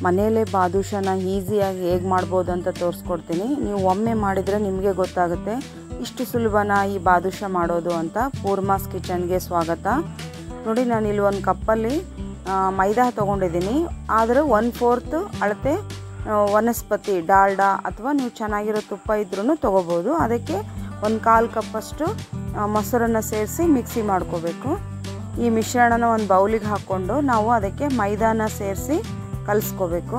ಮನೆಯಲ್ಲೇ ಬಾದುಷಾನ ಈಸಿಯಾಗಿ ಹೇಗೆ ಮಾಡ್ಬೋದು ಅಂತ ತೋರಿಸ್ಕೊಡ್ತೀನಿ. ನೀವು ಒಮ್ಮೆ ಮಾಡಿದರೆ ನಿಮಗೆ ಗೊತ್ತಾಗುತ್ತೆ ಇಷ್ಟು ಸುಲಭನ ಈ ಬಾದುಷಾ ಮಾಡೋದು ಅಂತ. ಪೂರ್ಮಾಸ್ ಕಿಚನ್ಗೆ ಸ್ವಾಗತ. ನೋಡಿ, ನಾನಿಲ್ಲಿ ಒಂದು ಕಪ್ಪಲ್ಲಿ ಮೈದಾ ತೊಗೊಂಡಿದ್ದೀನಿ. ಆದರೆ 1/4 ಅಳತೆ ವನಸ್ಪತಿ ಡಾಲ್ಡಾ ಅಥವಾ ನೀವು ಚೆನ್ನಾಗಿರೋ ತುಪ್ಪ ಇದ್ರೂ ತೊಗೋಬೋದು. ಅದಕ್ಕೆ 1/4 ಕಪ್ಪಷ್ಟು ಮೊಸರನ್ನು ಸೇರಿಸಿ ಮಿಕ್ಸಿ ಮಾಡ್ಕೋಬೇಕು. ಈ ಮಿಶ್ರಣನ ಒಂದು ಬೌಲಿಗೆ ಹಾಕ್ಕೊಂಡು ನಾವು ಅದಕ್ಕೆ ಮೈದಾನ ಸೇರಿಸಿ ಕಲಿಸ್ಕೋಬೇಕು.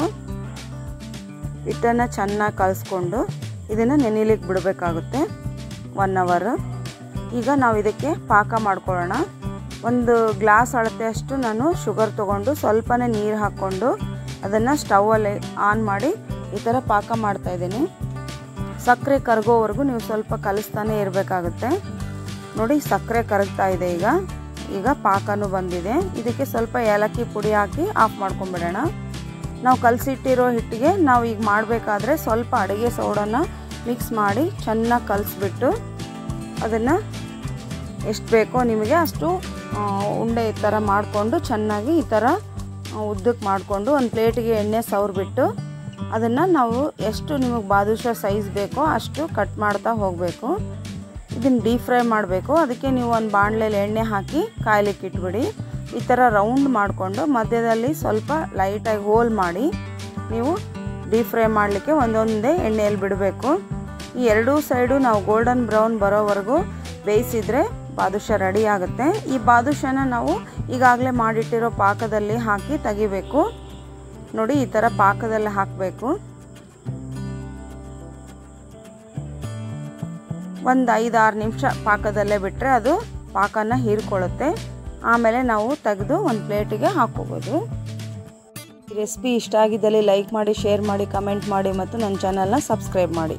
ಹಿಟ್ಟನ್ನು ಚೆನ್ನಾಗಿ ಕಲಿಸ್ಕೊಂಡು ಇದನ್ನು ನೆನೆಯಲಿಕ್ಕೆ ಬಿಡಬೇಕಾಗುತ್ತೆ 1 ಅವರ್. ಈಗ ನಾವು ಇದಕ್ಕೆ ಪಾಕ ಮಾಡ್ಕೊಳ್ಳೋಣ. ಒಂದು ಗ್ಲಾಸ್ ಅಳತೆಯಷ್ಟು ನಾನು ಶುಗರ್ ತೊಗೊಂಡು ಸ್ವಲ್ಪನೇ ನೀರು ಹಾಕ್ಕೊಂಡು ಅದನ್ನು ಸ್ಟವಲ್ಲಿ ಆನ್ ಮಾಡಿ ಈ ಥರ ಪಾಕ ಮಾಡ್ತಾಯಿದ್ದೀನಿ. ಸಕ್ಕರೆ ಕರಗೋವರೆಗೂ ನೀವು ಸ್ವಲ್ಪ ಕಲಿಸ್ತಾನೆ ಇರಬೇಕಾಗುತ್ತೆ. ನೋಡಿ, ಸಕ್ಕರೆ ಕರಗ್ತಾ ಇದೆ. ಈಗ ಪಾಕನೂ ಬಂದಿದೆ. ಇದಕ್ಕೆ ಸ್ವಲ್ಪ ಏಲಕ್ಕಿ ಪುಡಿ ಹಾಕಿ ಆಫ್ ಮಾಡ್ಕೊಂಬಿಡೋಣ. ನಾವು ಕಲಸಿಟ್ಟಿರೋ ಹಿಟ್ಟಿಗೆ ನಾವು ಈಗ ಮಾಡಬೇಕಾದ್ರೆ ಸ್ವಲ್ಪ ಅಡುಗೆ ಸೋಡನ್ನು ಮಿಕ್ಸ್ ಮಾಡಿ ಚೆನ್ನಾಗಿ ಕಲಿಸ್ಬಿಟ್ಟು ಅದನ್ನು ಎಷ್ಟು ಬೇಕೋ ನಿಮಗೆ ಅಷ್ಟು ಉಂಡೆ ಈ ಥರ ಮಾಡಿಕೊಂಡು ಚೆನ್ನಾಗಿ ಈ ಥರ ಉದ್ದಕ್ಕೆ ಮಾಡಿಕೊಂಡು ಒಂದು ಪ್ಲೇಟಿಗೆ ಎಣ್ಣೆ ಸವರ್ಬಿಟ್ಟು ಅದನ್ನು ನಾವು ಎಷ್ಟು ನಿಮಗೆ ಬಾದುಷಾ ಸೈಜ್ ಬೇಕೋ ಅಷ್ಟು ಕಟ್ ಮಾಡ್ತಾ ಹೋಗಬೇಕು. ಇದನ್ನು ಡೀಪ್ ಫ್ರೈ ಮಾಡಬೇಕು. ಅದಕ್ಕೆ ನೀವು ಒಂದು ಬಾಣಲೆಯಲ್ಲಿ ಎಣ್ಣೆ ಹಾಕಿ ಕಾಯ್ಲಿಕ್ಕೆ ಇಟ್ಬಿಡಿ. ಈ ಥರ ರೌಂಡ್ ಮಾಡಿಕೊಂಡು ಮಧ್ಯದಲ್ಲಿ ಸ್ವಲ್ಪ ಲೈಟಾಗಿ ಹೋಲ್ ಮಾಡಿ ನೀವು ಡೀಪ್ ಫ್ರೈ ಮಾಡಲಿಕ್ಕೆ ಒಂದೊಂದೇ ಎಣ್ಣೆಯಲ್ಲಿ ಬಿಡಬೇಕು. ಈ ಎರಡೂ ಸೈಡು ನಾವು ಗೋಲ್ಡನ್ ಬ್ರೌನ್ ಬರೋವರೆಗೂ ಬೇಯಿಸಿದರೆ ಬಾದುಷಾ ರೆಡಿ ಆಗುತ್ತೆ. ಈ ಬಾದುಷಾನ ನಾವು ಈಗಾಗಲೇ ಮಾಡಿಟ್ಟಿರೋ ಪಾಕದಲ್ಲಿ ಹಾಕಿ ತೆಗಿಬೇಕು. ನೋಡಿ, ಈ ಥರ ಪಾಕದಲ್ಲಿ ಹಾಕಬೇಕು. ಒಂದು 5-6 ನಿಮಿಷ ಪಾಕದಲ್ಲೇ ಬಿಟ್ಟರೆ ಅದು ಪಾಕನ ಹೀರ್ಕೊಳ್ಳುತ್ತೆ. ಆಮೇಲೆ ನಾವು ತೆಗೆದು ಒಂದು ಪ್ಲೇಟಿಗೆ ಹಾಕ್ಕೋಬೋದು. ಈ ರೆಸಿಪಿ ಇಷ್ಟ ಆಗಿದ್ದಲ್ಲಿ ಲೈಕ್ ಮಾಡಿ, ಶೇರ್ ಮಾಡಿ, ಕಮೆಂಟ್ ಮಾಡಿ ಮತ್ತು ನನ್ನ ಚಾನಲ್ನ ಸಬ್ಸ್ಕ್ರೈಬ್ ಮಾಡಿ.